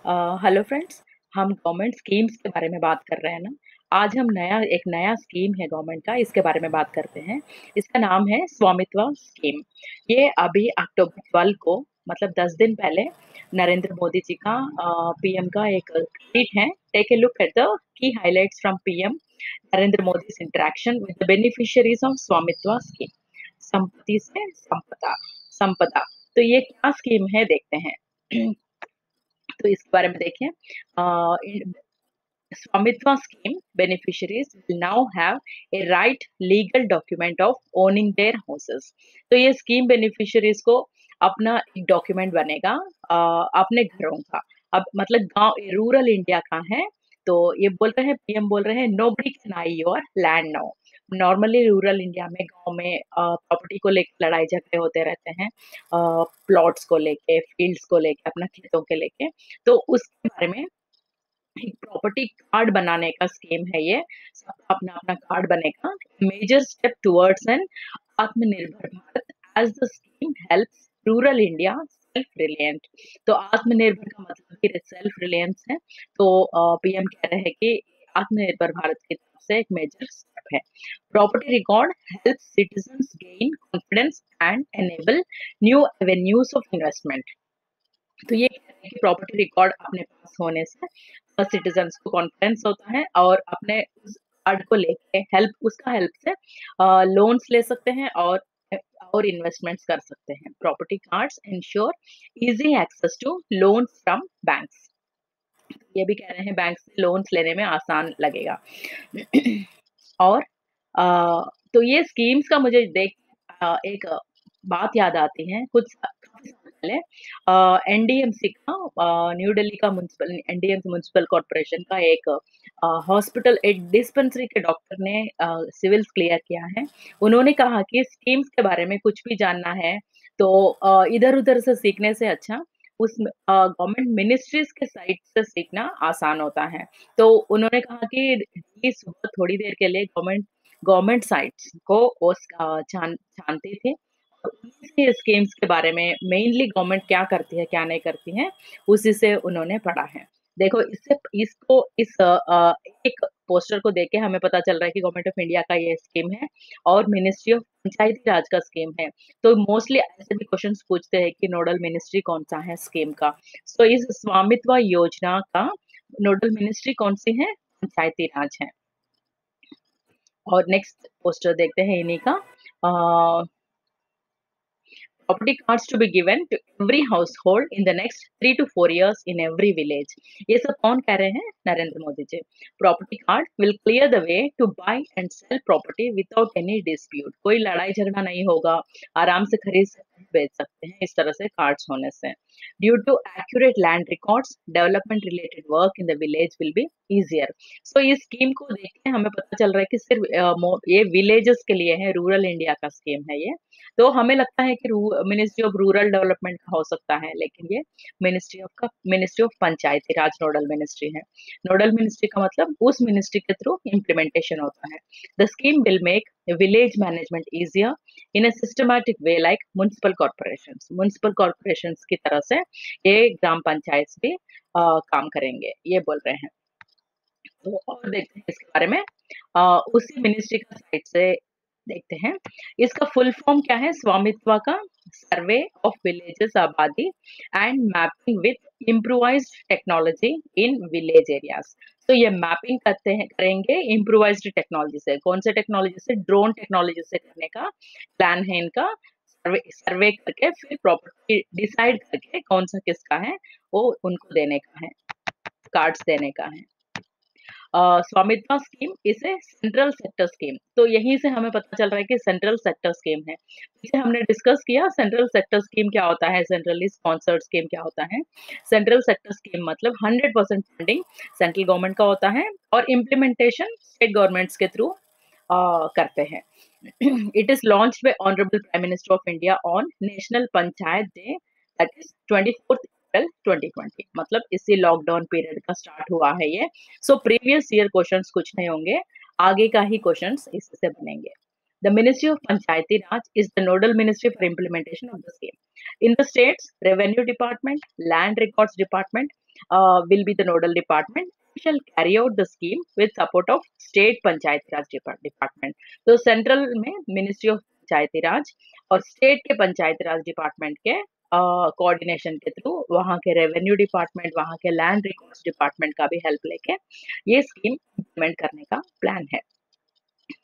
Hello friends. हम government schemes के बारे में बात कर रहे हैं ना। आज हम एक नया स्कीम है गवर्नमेंट का, इसके बारे में बात करते हैं। इसका नाम है स्वामित्व स्कीम। ये अभी अक्टूबर 12 को, मतलब 10 दिन पहले, नरेंद्र मोदी जी का पीएम का एक ट्वीट है। Take a look at the key highlights from PM Narendra Modi interaction with the beneficiaries of स्वामित्व स्कीम। संपत्ति से संपदा संपदा। तो ये क्या स्कीम है, देखते हैं। तो इसके बारे में देखें। स्वामित्व scheme beneficiaries will now have a right legal document of owning their houses. तो ये स्कीम बेनिफिशियरीज को अपना एक डॉक्यूमेंट बनेगा अपने घरों का। अब मतलब गांव रूरल इंडिया का है। तो ये बोल रहे हैं, पीएम बोल रहे हैं, nobody can I your land now. Normally rural India में, गांव में प्रॉपर्टी को लेकर लड़ाई झगड़े होते रहते हैं, प्लॉट्स को लेके, फील्ड्स को लेके, अपना खेतों के लेके। तो उसके बारे में एक प्रॉपर्टी कार्ड बनाने का स्कीम है ये। सबका अपना-अपना कार्ड बनेगा। मेजर स्टेप टुवर्ड्स एन आत्मनिर्भर Bharat as the scheme helps rural India self reliant. तो आत्मनिर्भर का मतलब कि सेल्फ रिलायंस है। तो पीएम कह रहे हैं कि आत्मनिर्भर भारत की तरफ से एक मेजर स्टेप है। Property record helps citizens gain confidence and enable new avenues of investment. तो ये कह रहे हैं कि प्रॉपर्टी रिकॉर्ड अपने पास होने से सिटीजन्स को कॉन्फिडेंस होता है और अपने उस कार्ड को लेके उसका हेल्प से लोन्स ले सकते हैं और इन्वेस्टमेंट्स कर सकते हैं। Property cards ensure easy access to loans from banks. ये भी कह रहे हैं बैंक से लोन्स लेने में आसान लगेगा। और तो ये स्कीम्स का मुझे देख एक बात याद आती है। कुछ काफ़ी साल पहले एनडीएमसी का, न्यू दिल्ली का म्युनिसिपल एनडीएमसी म्युनिसिपल कॉर्पोरेशन का एक हॉस्पिटल, एक डिस्पेंसरी के डॉक्टर ने सिविल्स क्लियर किया है। उन्होंने कहा कि स्कीम्स के बारे में कुछ भी जानना है तो इधर-उधर से सीखने से अच्छा उस गवर्नमेंट मिनिस्ट्रीज़ के साइट से सीखना आसान होता है। तो उन्होंने कहा कि डेली सुबह थोड़ी देर के लिए गवर्नमेंट साइट्स को छानती थी। और उन्हीं से स्कीम्स के बारे में मेनली गवर्नमेंट क्या करती है, क्या नहीं करती है, उसी से उन्होंने पढ़ा है। देखो, इससे इसको इस एक पोस्टर को देख के हमें पता चल रहा है कि गवर्नमेंट ऑफ इंडिया का ये स्कीम है और मिनिस्ट्री ऑफ पंचायती राज का स्कीम है। तो मोस्टली ऐसे भी क्वेश्चंस पूछते हैं कि नोडल मिनिस्ट्री कौन-सा है स्कीम का। सो इस स्वामित्व योजना का नोडल मिनिस्ट्री कौन-सी है? पंचायती राज है। और नेक्स्ट पोस्टर देखते हैं इन्हीं का। अ, property cards to be given to every household in the next 3 to 4 years in every village। ये सब कौन कह रहे हैं? Narendra Modi ji. Property card will clear the way to buy and sell property without any dispute। कोई लड़ाई झगड़ा नहीं होगा, आराम से खरीद सकते हैं, बेच सकते हैं, इस तरह से कार्ड्स होने से। Due to accurate land records, development related work in the village will be easier। सो इस स्कीम को देख के हमें पता चल रहा है कि सिर्फ ये विलेजेस के लिए है, रूरल इंडिया का स्कीम है ये। तो हमें लगता है कि मिनिस्ट्री ऑफ रूरल डेवलपमेंट का हो सकता है, लेकिन ये ministry of Panchayati Raj nodal ministry है। नोडल मिनिस्ट्री का मतलब उस मिनिस्ट्री के थ्रू इम्प्लीमेंटेशन होता है। The scheme will make village management easier in a systematic way like municipal corporations की तरह से ये ग्राम पंचायत भी काम करेंगे, ये बोल रहे हैं। तो और देखते हैं इसके बारे में। उसी मिनिस्ट्री का साइड से देखते हैं। इसका फुल फॉर्म क्या है स्वामित्व का? सर्वे of villages abadi and mapping with improvised technology in village areas. तो ये मैपिंग करेंगे इम्प्रोवाइज्ड टेक्नोलॉजी से। कौन से टेक्नोलॉजी से? ड्रोन टेक्नोलॉजी से करने का प्लान है इनका। सर्वे करके फिर प्रॉपर्टी डिसाइड करके कौन सा किसका है, वो उनको देने का है, कार्ड्स देने का है। स्वामित्व scheme is a central sector scheme. तो यहीं से हमें पता चल रहा है कि सेंट्रल सेक्टर स्कीम है। पीछे हमने डिस्कस किया सेंट्रल सेक्टर स्कीम क्या होता है, सेंट्रली स्पॉन्सर्ड स्कीम क्या होता है। सेंट्रल सेक्टर स्कीम मतलब 100% फंडिंग सेंट्रल गवर्नमेंट का होता है और इम्प्लीमेंटेशन स्टेट गवर्नमेंट्स के थ्रू करते हैं। It is launched by honourable prime minister of India on national panchayat day, that is 24 अप्रैल 2020। मतलब इसी लॉकडाउन पीरियड का स्टार्ट हुआ है ये। सो प्रीवियस ईयर क्वेश्चंस कुछ नहीं होंगे, आगे का ही क्वेश्चंस इससे बनेंगे। The Ministry of Panchayati Raj is the nodal ministry for implementation of the scheme. In the states, Revenue Department, Land Records Department will be the nodal department. We shall carry out the scheme with support of state panchayat raj department. तो central में ministry of Panchayati राज और state के पंचायती राज department के coordination के through वहाँ के revenue department, वहाँ के लैंड रिकॉर्ड्स डिपार्टमेंट का भी हेल्प लेके ये स्कीम इम्प्लीमेंट करने का प्लान है.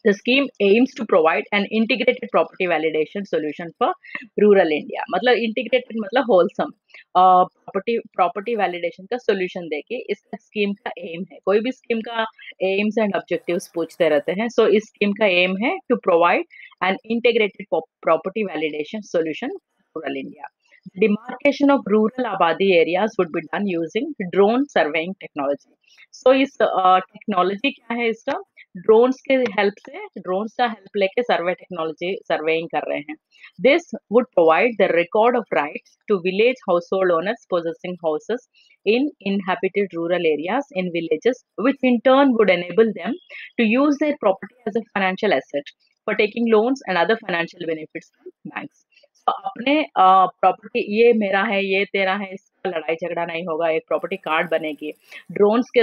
The scheme aims to provide an integrated property validation solution for rural India. मतलब integrated मतलब wholesome property validation का solution देके इस scheme का aim है. कोई भी scheme का aims and objectives पूछते रहते हैं. So इस scheme का aim है to provide an integrated property validation solution for rural India. Demarcation of rural abadi areas would be done using drone surveying technology. So इस technology क्या है इसका? ड्रोन्स के हेल्प से ड्रोन्स का हेल्प लेके सर्वे टेक्नोलॉजी सर्वेइंग कर रहे हैं. This would provide the record of rights to village household owners possessing houses in inhabited rural areas in villages, which in turn would enable them to use their property as a financial asset for taking loans and other financial benefits from banks. तो अपने property ये मेरा है, ये तेरा है, इसका लड़ाई झगड़ा नहीं होगा. एक प्रॉपर्टी कार्ड बनेगी ड्रोन्स के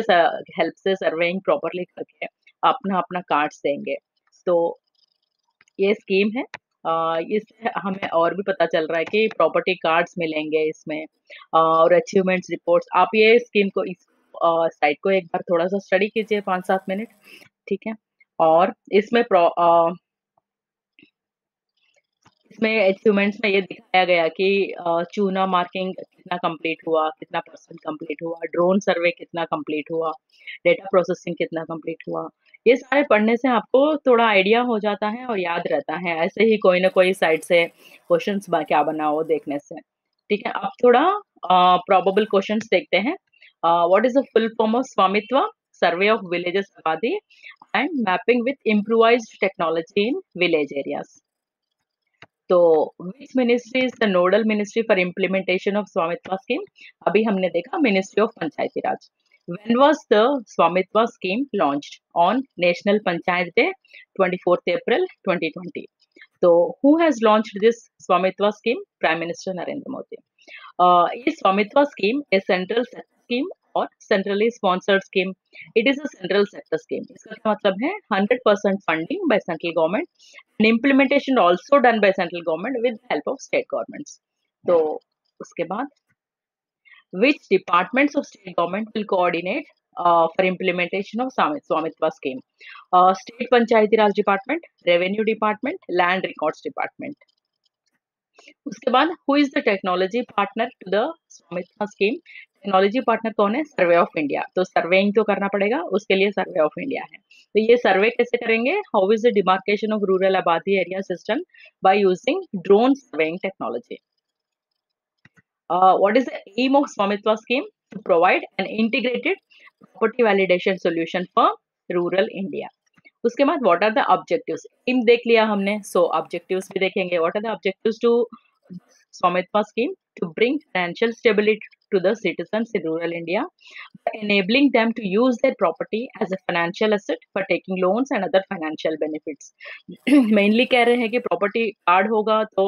हेल्प से सर्वेइंग प्रॉपरली करके अपना अपना कार्ड्स देंगे. तो ये स्कीम है. इससे हमें और भी पता चल रहा है कि प्रॉपर्टी कार्ड्स मिलेंगे इसमें और अचीवमेंट्स रिपोर्ट्स. आप ये स्कीम को इस साइट को एक बार थोड़ा सा स्टडी कीजिए 5-7 मिनट, ठीक है. और इसमें अचीवमेंट्स में ये दिखाया गया कि चूना मार्किंग कितना कंप्लीट हुआ, कितना परसेंट कंप्लीट हुआ, ड्रोन सर्वे कितना कंप्लीट हुआ, डेटा प्रोसेसिंग कितना कंप्लीट हुआ. ये सारे पढ़ने से आपको थोड़ा आइडिया हो जाता है और याद रहता है. ऐसे ही कोई ना कोई साइड से क्वेश्चंस क्या बना हो देखने से, ठीक है. अब थोड़ा प्रोबेबल क्वेश्चंस देखते हैं. What is the full form of Swamitva, survey of villages abadi and mapping with improvised technology in village areas. तो which ministry is the nodal ministry for implementation of स्वामित्व स्कीम? अभी हमने देखा ministry of Panchayati Raj. When was the Swamitva scheme launched? On National Panchayat Day, 24th April 2020. So, who has launched this Swamitva scheme? Prime Minister Narendra Modi. Is Swamitva scheme a central sector scheme or centrally sponsored scheme? It is a central sector scheme. इसका क्या मतलब है? 100% funding by central government and implementation also done by central government with the help of state governments. तो उसके बाद which departments of state government will coordinate for implementation of Swamitva scheme? State Panchayati Raj Department, Revenue Department, Land Records Department. उसके बाद who is the technology partner to the स्वामित्व scheme? Technology partner कौन है? Survey of India. तो surveying तो करना पड़ेगा, उसके लिए सर्वे ऑफ इंडिया है. तो ये सर्वे कैसे करेंगे? How is the demarcation of rural abadi area system? By using drone surveying technology. What is the aim of Swamitva scheme? To provide an integrated property validation solution for rural India. उसके बाद what are the objectives? Aim देख लिया हमने, so objectives भी देखेंगे. What are the objectives to Swamitva scheme? To bring financial stability to the citizens in rural India, by enabling them to use their property as a financial asset for taking loans and other financial benefits. Mainly कह रहे हैं कि property card होगा तो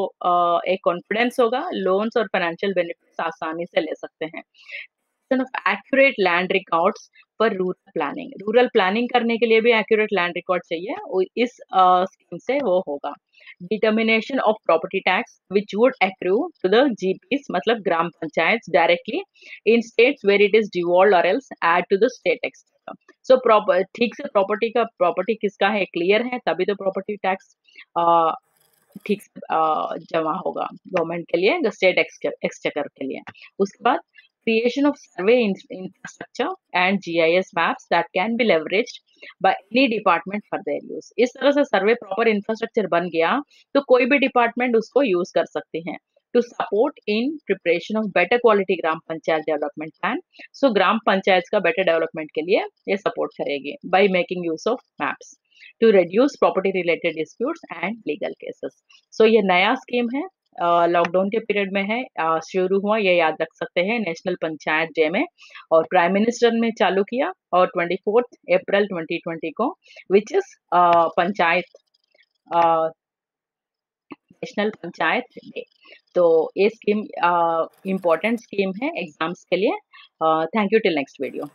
एक confidence होगा, loans और financial benefits आसानी से ले सकते हैं. Of accurate land records for rural planning. Rural planning करने के लिए भी एक्यूरेट लैंड रिकॉर्ड चाहिए, इस स्कीम से वो होगा. Determination of property tax which would accrue to the GPs मतलब gram panchayat directly in states where it is devolved or else add to the state exchequer. So ठीक से प्रॉपर्टी किसका है क्लियर है, तभी तो प्रॉपर्टी टैक्स ठीक से जमा होगा गवर्नमेंट के लिए, स्टेट एक्सचेकर के लिए. उसके बाद creation of survey infrastructure and GIS maps that can be leveraged by any department for their use. इस तरह से सर्वे प्रॉपर इंफ्रास्ट्रक्चर बन गया तो कोई भी डिपार्टमेंट उसको यूज कर सकते हैं. To support in preparation of better quality gram panchayat development plan. So gram panchayat का बेटर डेवलपमेंट के लिए ये सपोर्ट करेगी by making use of maps to reduce property related disputes and legal cases. So ये नया स्कीम है, लॉकडाउन के पीरियड में है, शुरू हुआ, ये याद रख सकते हैं नेशनल पंचायत डे में, और प्राइम मिनिस्टर ने चालू किया और 24 अप्रैल 2020 को which is panchayat national panchayat day. तो ये स्कीम इम्पोर्टेंट स्कीम है एग्जाम्स के लिए. Thank you till next video.